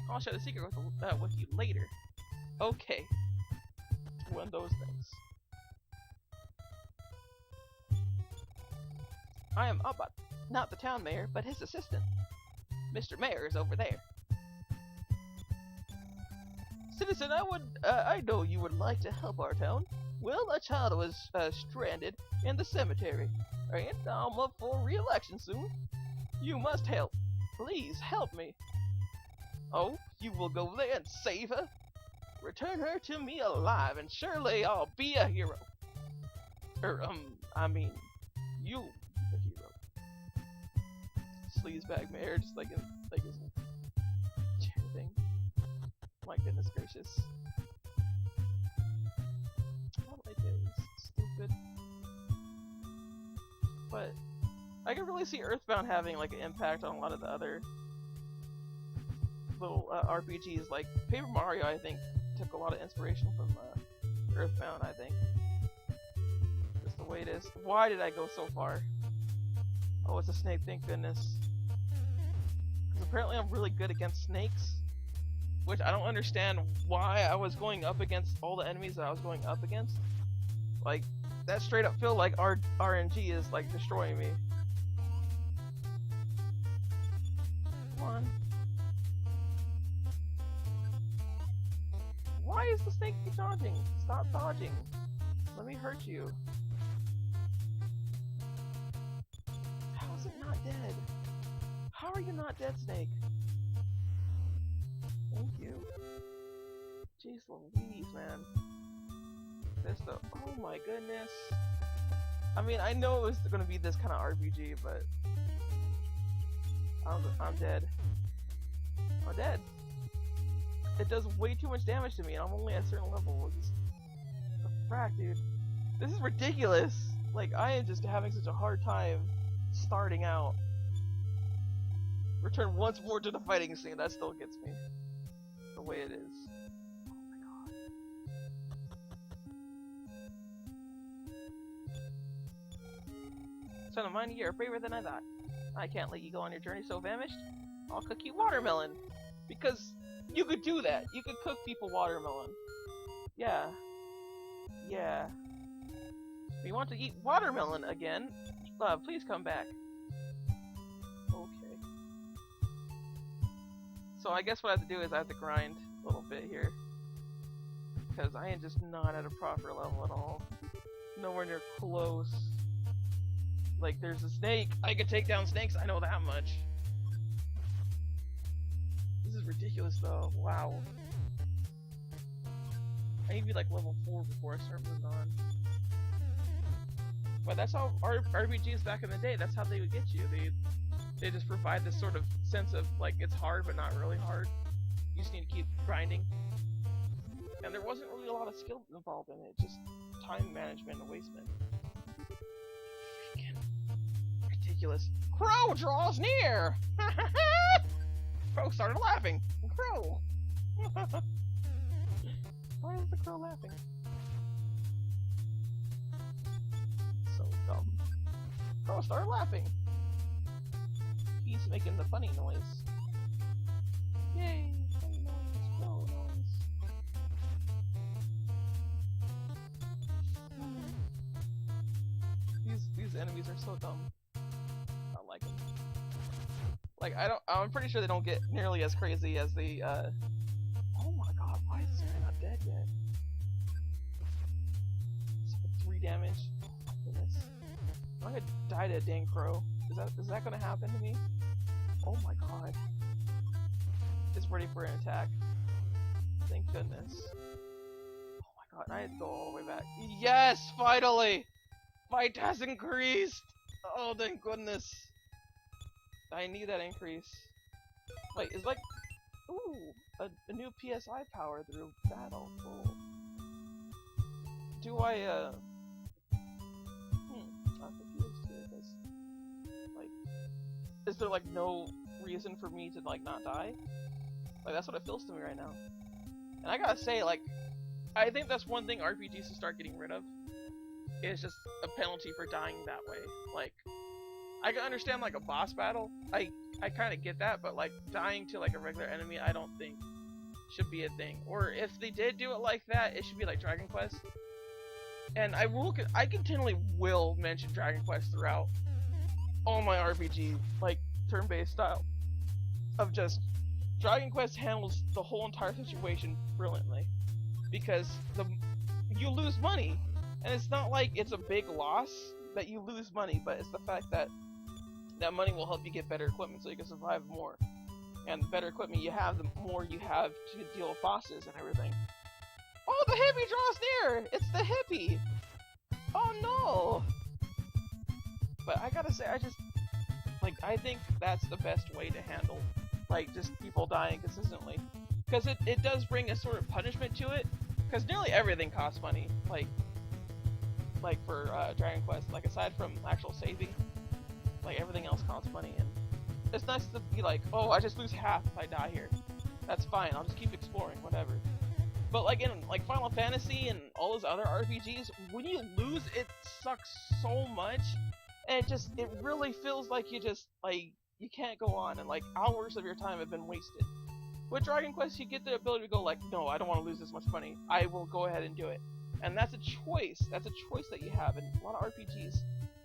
I'll share the secret with you later. Okay. One of those things. I am Abbat, not the town mayor, but his assistant. Mr. Mayor is over there. Citizen, I know you would like to help our town. Well, a child was stranded in the cemetery, and I'm up for re-election soon. You must help. Please help me. Oh, you will go there and save her? Return her to me alive, and surely I'll be a hero. I mean, you the hero. Sleazebag mayor, just like his chair thing. My goodness gracious. I don't like it. It's stupid. But I can really see Earthbound having like an impact on a lot of the other little RPGs. Like Paper Mario, I think, took a lot of inspiration from Earthbound, I think. Just the way it is. Why did I go so far? Oh, it's a snake, thank goodness. Because apparently I'm really good against snakes. Which I don't understand why I was going up against all the enemies that I was going up against. Like, that straight up feel like RNG is like destroying me. Come on. Why is the snake dodging? Stop dodging. Let me hurt you. How is it not dead? How are you not dead, snake? Thank you. Jeez Louise, man. Oh my goodness. I mean, I know it was gonna be this kind of RPG, but I'm dead. I'm dead. It does way too much damage to me, and I'm only at a certain level. Just the frack, dude. This is ridiculous. Like, I am just having such a hard time starting out. Return once more to the fighting scene. That still gets me. The way it is. Oh my god. Son of mine, you're braver than I thought. I can't let you go on your journey so famished. I'll cook you watermelon. Because you could do that. You could cook people watermelon. Yeah. Yeah. If you want to eat watermelon again, please come back. Okay. So I guess what I have to do is I have to grind a little bit here. Because I am just not at a proper level at all. Nowhere near close. Like, there's a snake. I could take down snakes, I know that much. This is ridiculous though. Wow. I need to be like level 4 before I start moving on. But that's how RPGs back in the day, that's how they would get you. They just provide this sort of sense of like it's hard but not really hard. You just need to keep grinding. And there wasn't really a lot of skill involved in it, just time management and wastement. Freaking ridiculous. Crow draws near! Crow started laughing. Crow! Why is the crow laughing? So dumb. Crow started laughing. He's making the funny noise. Yay! Funny noise, crow noise. These enemies are so dumb. I don't like them. Like, I'm pretty sure they don't get nearly as crazy as the, oh my god, why is this guy not dead yet? 3 damage. Oh my goodness. I'm gonna die to a dang crow. Is that gonna happen to me? Oh my god. It's ready for an attack. Thank goodness. Oh my god, I had to go all the way back. Yes! Finally! Fight has increased! Oh, thank goodness. I need that increase. Wait, it's like... Ooh! A new PSI power through battle. Cool. Do I, I'm confused here, because... Like... Is there, like, no reason for me to, like, not die? Like, that's what it feels to me right now. And I gotta say, like... I think that's one thing RPGs should start getting rid of. Is just a penalty for dying that way. Like... I can understand like a boss battle. I kind of get that, but like dying to like a regular enemy, I don't think should be a thing. Or if they did do it like that, it should be like Dragon Quest. And I continually will mention Dragon Quest throughout all my RPG, like turn-based style, of just Dragon Quest handles the whole entire situation brilliantly, because you lose money, and it's not like it's a big loss that you lose money, but it's the fact that that money will help you get better equipment so you can survive more. And the better equipment you have, the more you have to deal with bosses and everything. Oh, the hippie draws near! It's the hippie! Oh no! But I gotta say, I think that's the best way to handle, like, just people dying consistently. Because it does bring a sort of punishment to it, because nearly everything costs money, like for Dragon Quest, like, aside from actual saving, like, everything else costs money, and it's nice to be like, oh, I just lose half if I die here. That's fine, I'll just keep exploring, whatever. But like in like Final Fantasy and all those other RPGs, when you lose, it sucks so much, and it really feels like you can't go on, and like hours of your time have been wasted. With Dragon Quest, you get the ability to go like, no, I don't want to lose this much money. I will go ahead and do it. And that's a choice. That's a choice that you have. And a lot of RPGs,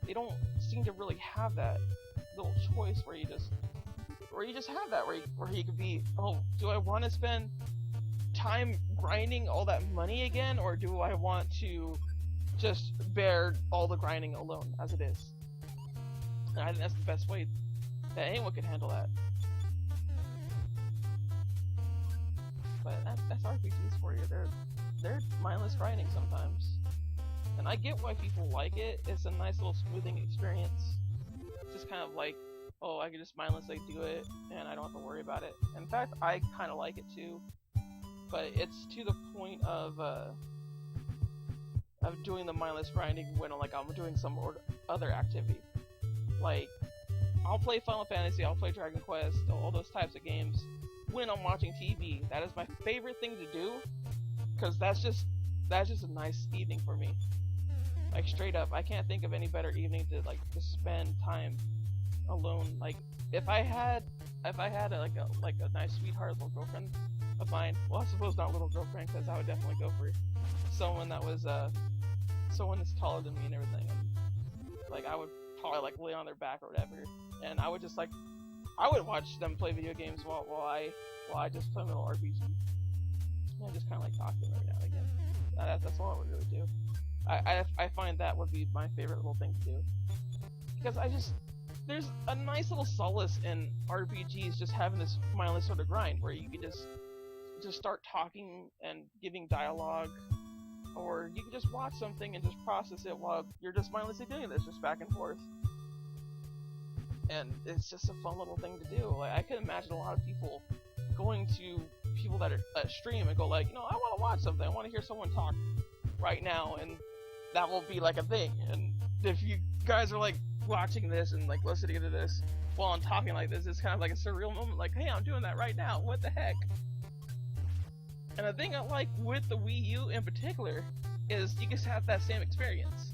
they don't seem to really have that little choice where you just have that, where you could be, oh, do I want to spend time grinding all that money again, or do I want to just bear all the grinding alone as it is? And I think that's the best way that anyone can handle that. But that's RPGs for you. They're mindless grinding sometimes, and I get why people like it. It's a nice little smoothing experience. It's just kind of like, oh, I can just mindlessly do it, and I don't have to worry about it. In fact, I kind of like it too, but it's to the point of doing the mindless grinding when I'm doing some other activity. Like, I'll play Final Fantasy, I'll play Dragon Quest, all those types of games when I'm watching TV. That is my favorite thing to do, because that's just a nice evening for me. Like, straight up, I can't think of any better evening to spend time alone. Like, if I had a nice sweetheart little girlfriend of mine, well, I suppose not little girlfriend, because I would definitely go for someone that was someone that's taller than me and everything, and like I would probably lay on their back or whatever, and I would just I would watch them play video games while I just play a little RPG. And I just kind of talk to them every now and again. That's all I would really do. I find that would be my favorite little thing to do, because there's a nice little solace in RPGs just having this mindless sort of grind where you can just start talking and giving dialogue, or you can just watch something and just process it while you're just mindlessly doing this, just back and forth. And it's just a fun little thing to do. Like, I can imagine a lot of people going to people that stream and go I want to watch something, I want to hear someone talk right now, and that will be a thing. And if you guys are watching this and listening to this while I'm talking like this, it's kind of like a surreal moment, hey, I'm doing that right now, what the heck? And the thing I like with the Wii U in particular is you just have that same experience.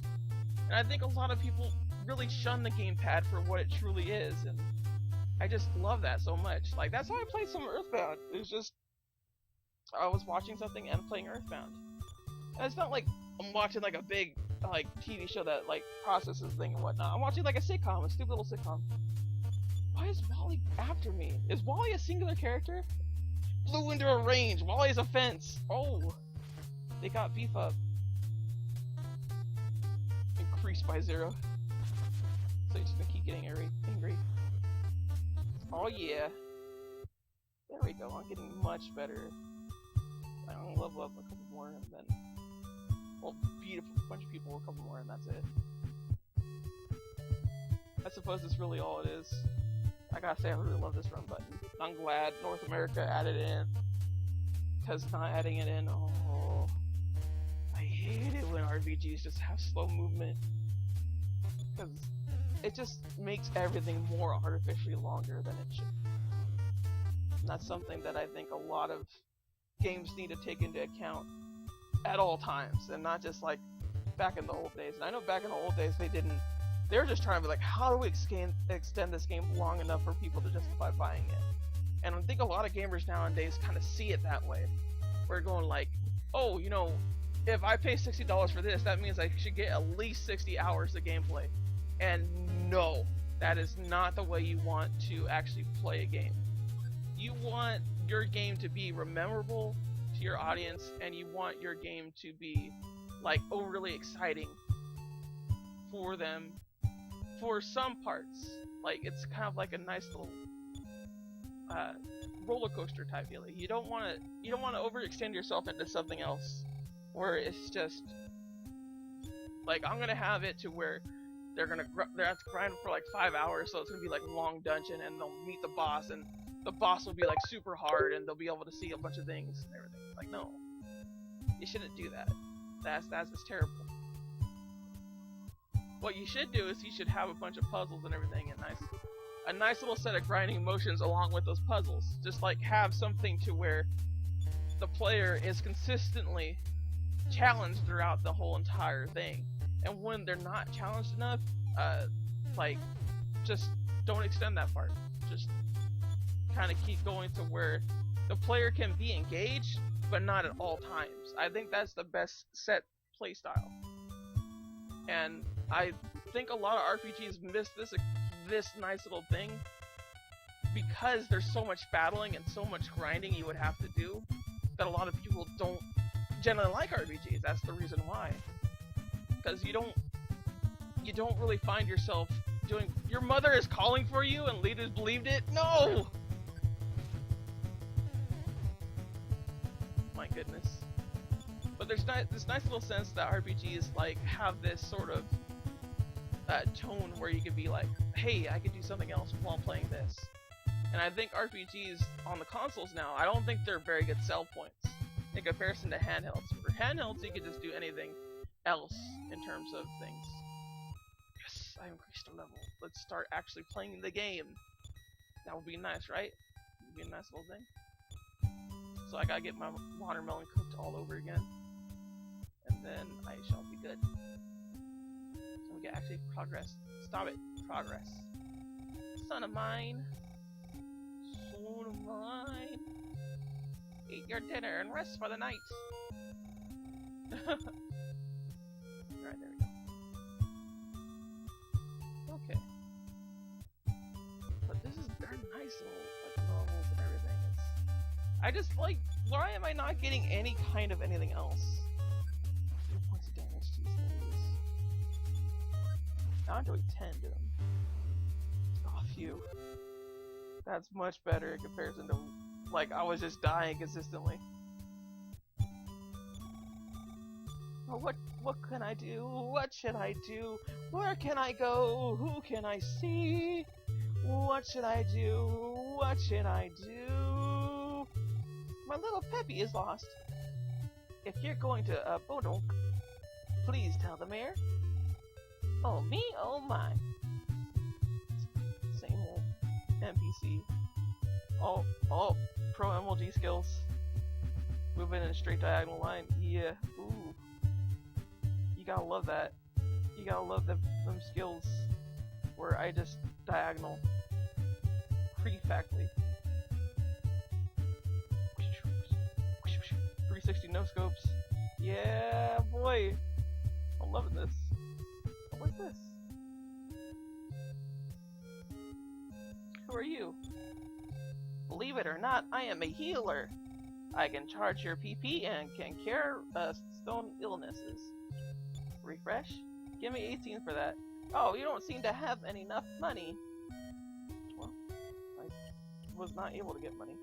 And I think a lot of people really shun the gamepad for what it truly is, and I just love that so much. That's how I played some Earthbound. It was just, I was watching something and playing Earthbound. And it's not like I'm watching a big TV show that processes things and whatnot. I'm watching a sitcom, a stupid little sitcom. Why is Wally after me? Is Wally a singular character? Flew into a range. Wally's a fence. Oh, they got beef up. Increased by 0. So he's just gonna keep getting angry. Oh yeah. There we go. I'm getting much better. I'm gonna level up a couple more, and then, well, beautiful bunch of people, a couple more, and that's it. I suppose that's really all it is. I gotta say, I really love this run button. I'm glad North America added it in, because not adding it in, oh, I hate it when RPGs just have slow movement, because it just makes everything more artificially longer than it should. And that's something that I think a lot of games need to take into account at all times, and not just back in the old days. And I know back in the old days they didn't They're just trying to be like, how do we extend this game long enough for people to justify buying it? And I think a lot of gamers nowadays kind of see it that way. We're going like, oh, you know, if I pay $60 for this, that means I should get at least 60 hours of gameplay. And no, that is not the way you want to actually play a game. You want your game to be memorable to your audience, and you want your game to be like overly exciting for them for some parts. Like, it's kind of like a nice little roller coaster type deal. You don't want to overextend yourself into something else where it's just like, I'm gonna have it to where they have to grind for like 5 hours, so it's gonna be like a long dungeon, and they'll meet the boss, and the boss will be like super hard, and they'll be able to see a bunch of things and everything. Like, no, you shouldn't do that. That's just terrible. What you should do is you should have a bunch of puzzles and everything, and a nice little set of grinding motions along with those puzzles. Just like have something to where the player is consistently challenged throughout the whole entire thing. And when they're not challenged enough, like, just don't extend that part. Just kind of keep going to where the player can be engaged, but not at all times. I think that's the best set playstyle. And I think a lot of RPGs miss this nice little thing because there's so much battling and so much grinding you would have to do that a lot of people don't generally like RPGs. That's the reason why. Because you don't really find yourself doing. Your mother is calling for you, and leaders believed it. No. My goodness. But there's this nice little sense that RPGs like have this sort of tone where you could be like, hey, I could do something else while playing this. And I think RPGs on the consoles now, I don't think they're very good sell points in comparison to handhelds. For handhelds, you can just do anything else in terms of things. Yes, I increased a level. Let's start actually playing the game. That would be nice, right? Would be a nice little thing. So I gotta get my watermelon cooked all over again, and then I shall be good. So we can actually progress. Stop it. Progress. Son of mine. Son of mine. Eat your dinner and rest for the night. Alright, there we go. Okay. But this is very nice little novels and everything. I just like, why am I not getting any kind of anything else? 3 points of damage, geez Louise. Now I'm doing 10 to them. Oh, phew. That's much better in comparison to, like, I was just dying consistently. Oh, what can I do? What should I do? Where can I go? Who can I see? What should I do? What should I do? My little Peppy is lost. If you're going to Bodonk, please tell the mayor. Oh me, oh my. Same old NPC. Oh, pro MLG skills. Moving in a straight diagonal line. Yeah, ooh. You gotta love that. You gotta love them skills where I just diagonal prefectly. 360 no scopes. Yeah, boy. I'm loving this. Oh, what's this? Who are you? Believe it or not, I am a healer. I can charge your PP and can cure stone illnesses. Refresh? Give me 18 for that. Oh, you don't seem to have enough money. Well, I was not able to get money.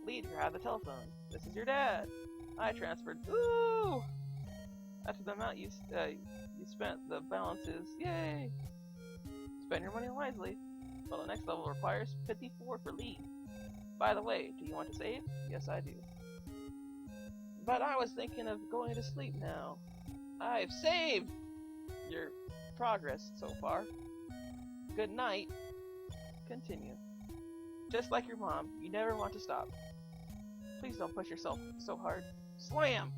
Lead, grab the telephone. This is your dad. I transferred. Ooh! After the amount you spent, the balance is, yay! Spend your money wisely. Well, the next level requires 54 for lead. By the way, do you want to save? Yes, I do. But I was thinking of going to sleep now. I've saved your progress so far. Good night. Continue. Just like your mom, you never want to stop. Please don't push yourself so hard. Slam!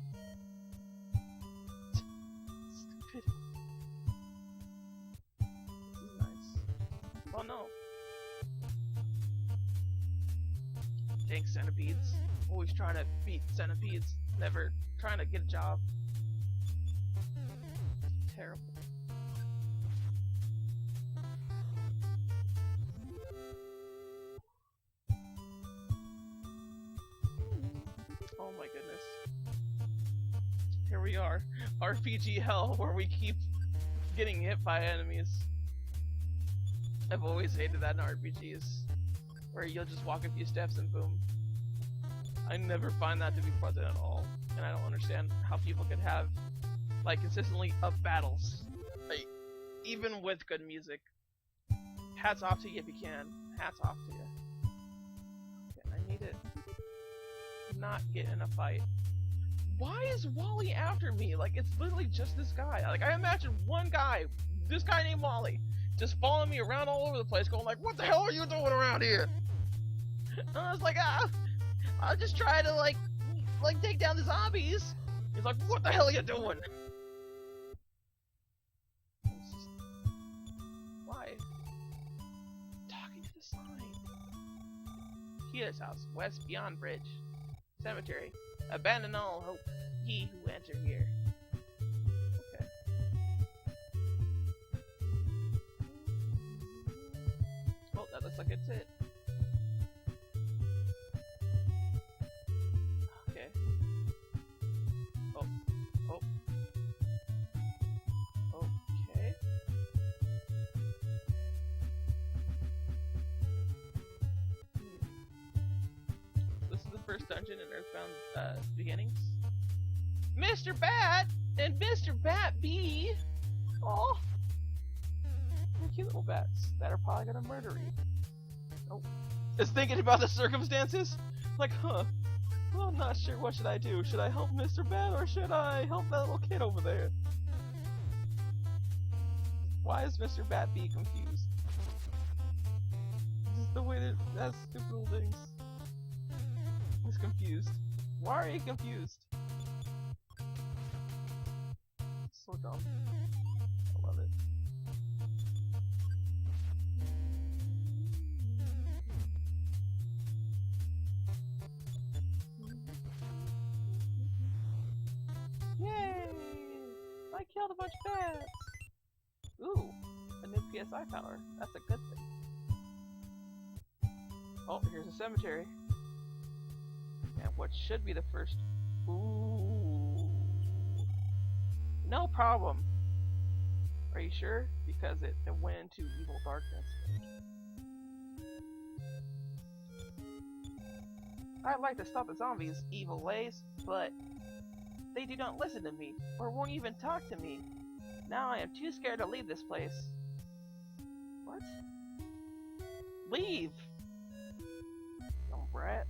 Stupid. Oh no. Dang centipedes. Always trying to beat centipedes. Never trying to get a job. Terrible. Oh my goodness. Here we are. RPG hell, where we keep getting hit by enemies. I've always hated that in RPGs. Where you'll just walk a few steps and boom. I never find that to be pleasant at all. And I don't understand how people can have, like, consistently up battles. Like, even with good music. Hats off to you if you can. Hats off to you. Okay, I need to not get in a fight. Why is Wally after me? Like, it's literally just this guy. Like, I imagine one guy, this guy named Wally, just following me around all over the place, going like, what the hell are you doing around here? And I was like, I'll just try to, like take down the zombies. He's like, what the hell are you doing? Just, why? Talking to the sign. Here's house, west beyond bridge. Cemetery. Abandon all hope, ye who enter here. Okay. Well, that looks like it's it. Okay. Oh. Oh. Okay. This is the first dungeon in Earthbound beginnings. Mr. Bat and Mr. Bat B. Oh, they're cute little bats that are probably gonna murder you. Oh, is thinking about the circumstances. Like, huh? Well, I'm not sure. What should I do? Should I help Mr. Bat or should I help that little kid over there? Why is Mr. Bat B confused? This is the way that stupid little things. He's confused. Why are you confused? So dumb. I love it. Yay! I killed a bunch of bats! Ooh, a new PSI power. That's a good thing. Oh, here's a cemetery. And what should be the first... Ooh. No problem. Are you sure? Because it went into evil darkness. I'd like to stop the zombies' evil ways, but they do not listen to me, or won't even talk to me. Now I am too scared to leave this place. What? Leave! Young brat.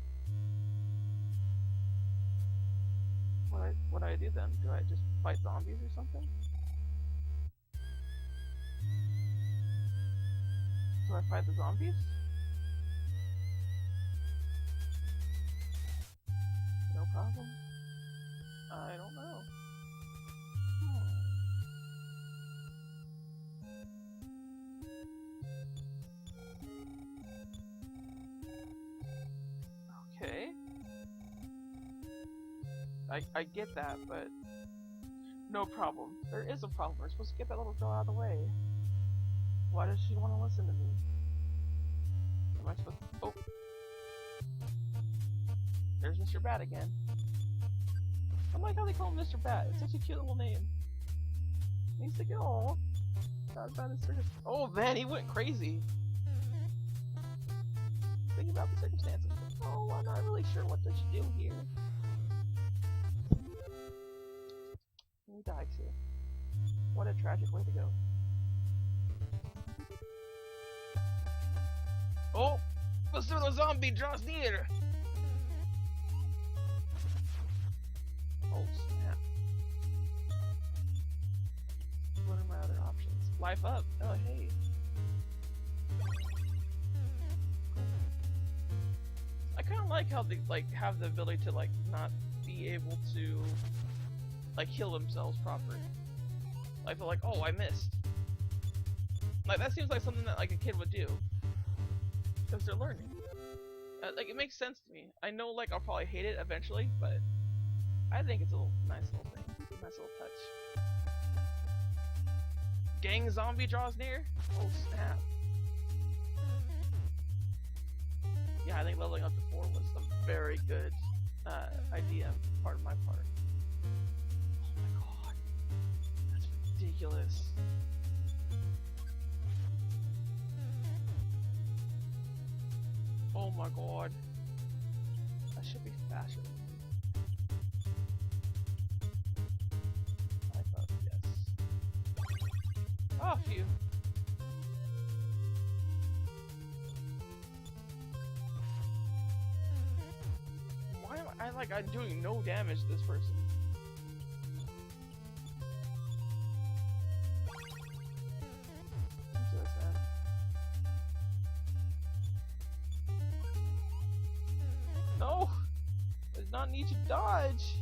What do I do then? Do I just fight zombies or something? Do I fight the zombies? No problem. I don't know. Okay. I get that, but no problem. There is a problem. We're supposed to get that little girl out of the way. Why does she want to listen to me? Am I supposed to... Oh. There's Mr. Bat again. I like how they call him Mr. Bat. It's such a cute little name. He's like, oh, oh man, he went crazy. Thinking about the circumstances. Oh, I'm not really sure what they should do here. He died too. What a tragic way to go. Oh, the pseudo zombie draws near. Oh snap! What are my other options? Life up. Oh hey. I kind of like how they have the ability to not be able to heal themselves properly. Like they're like, oh, I missed. Like, that seems like something that, like, a kid would do. Because they're learning. Like, it makes sense to me. I know, like, I'll probably hate it eventually, but I think it's a nice little thing. A nice little touch. Gang zombie draws near? Oh, snap. Yeah, I think leveling up to 4 was a very good idea part of my part. Oh my god. That's ridiculous. Oh my god. That should be faster than me. I thought, yes. Oh, phew. Why am I'm doing no damage to this person? No! I did not need to dodge!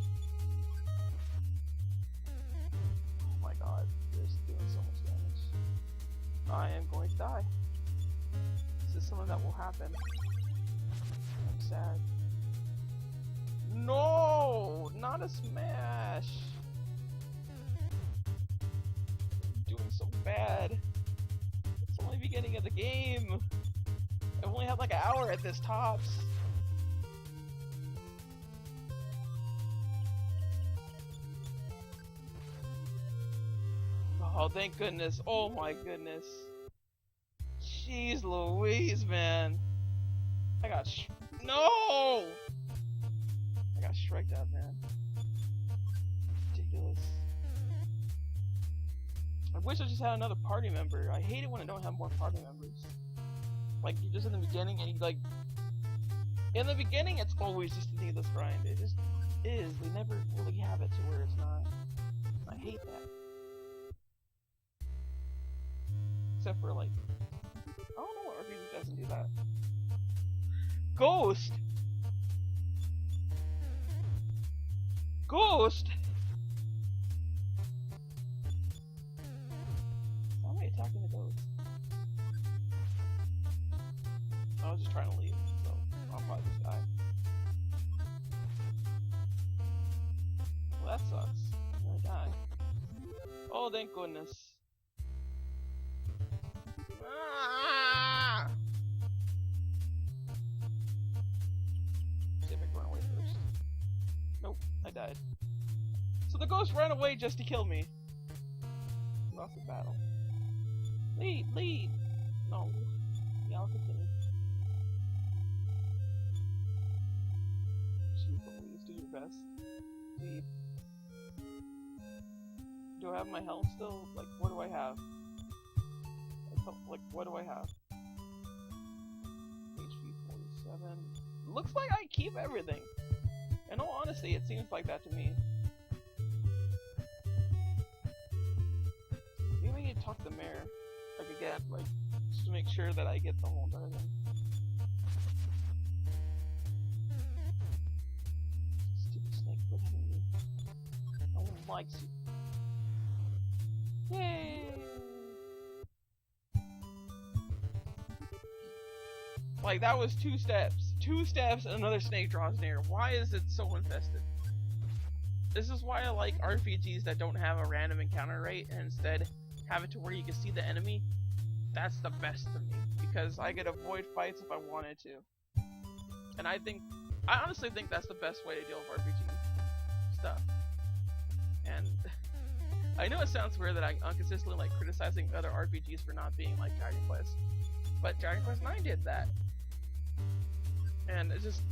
Oh my god, this is doing so much damage. I am going to die. This is something that will happen. I'm sad. No! Not a smash! I'm doing so bad. It's only the beginning of the game. I've only had like an hour at this tops. Oh, thank goodness. Oh my goodness. Jeez Louise, man. I got no! I got striked out, man. Ridiculous. I wish I just had another party member. I hate it when I don't have more party members. Like, you're just in the beginning and you like... In the beginning, it's always just a needless grind. It just is. They never really have it to where it's not. I hate that. Except for, like... I don't know what RPG doesn't do that. Ghost! Ghost! Why am I attacking the ghost? I was just trying to leave, so I'll probably just die. Well, that sucks. I'm gonna die. Oh, thank goodness. Ah! See if I can run away first. Nope, I died. So the ghost ran away just to kill me. Lost the battle. Lead, lead! No. Yeah, I'll continue. Jeez, please do your best. Lead. Do I have my health still? Like, what do I have? Like, what do I have? HP 47. Looks like I keep everything. In all honesty, it seems like that to me. Maybe I need to talk to the mayor. Like again, like, just to make sure that I get the whole entire thing. Stupid snake quit hitting me. No one likes you. Yay! Like, that was 2 steps. 2 steps and another snake draws near. Why is it so infested? This is why I like RPGs that don't have a random encounter rate and instead have it to where you can see the enemy. That's the best to me. Because I could avoid fights if I wanted to. And I honestly think that's the best way to deal with RPG stuff. And I know it sounds weird that I'm consistently like criticizing other RPGs for not being like Dragon Quest. But Dragon Quest 9 did that. And it's just,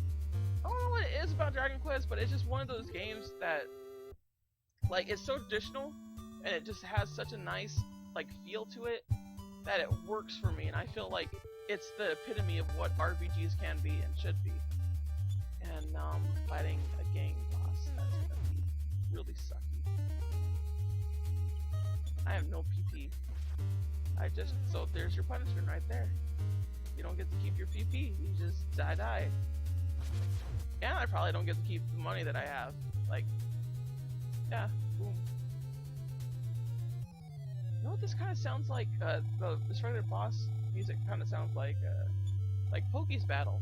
I don't know what it is about Dragon Quest, but it's just one of those games that, like, it's so traditional, and it just has such a nice, like, feel to it, that it works for me, and I feel like it's the epitome of what RPGs can be and should be. And now I'm fighting a gang boss. That's gonna be really sucky. I have no PP. So there's your punishment right there. You don't get to keep your PP, you just die. And I probably don't get to keep the money that I have. Like, yeah, boom. No know what this kind of sounds like? This regular boss music kind of sounds like Pokey's battle.